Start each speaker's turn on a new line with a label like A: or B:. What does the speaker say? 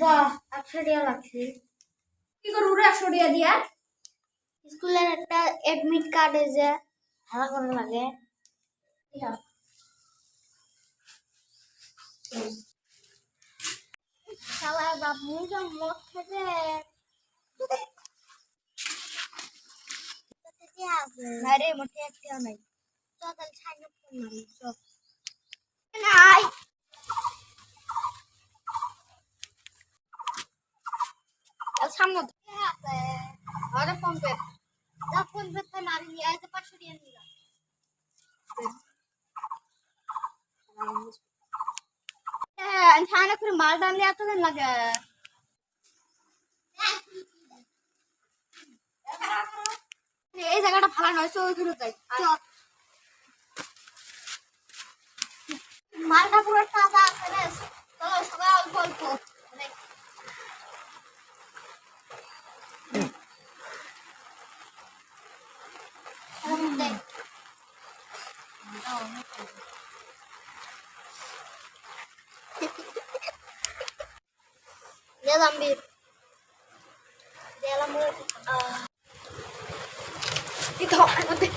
A: বাহ 100 টাকা লাগছে।
B: কি করবো রে 100 টাকা দিয়া?
A: স্কুলের একটা এডমিট কার্ডে যে ভাড়া করা লাগে। শালা বাপ মুজা মদ খেতে না রে, মোটে একটাও নাই। চল তাহলে সাইন আপ করলাম। চল নাই সামনে আছে আরে ফোন পে যা ফোন পে তে মারি নিয়ে আইতে 500 টাকা নিয়ে খানা করে মাল ডাল এত দিন লাগে। এই জায়গাটা ভালো নয়, তো ওইখানে যাই। মালটা পুরো তাজা আছে রে। চলো সবাই অল্প অল্প dia ambil dia lampu itu nanti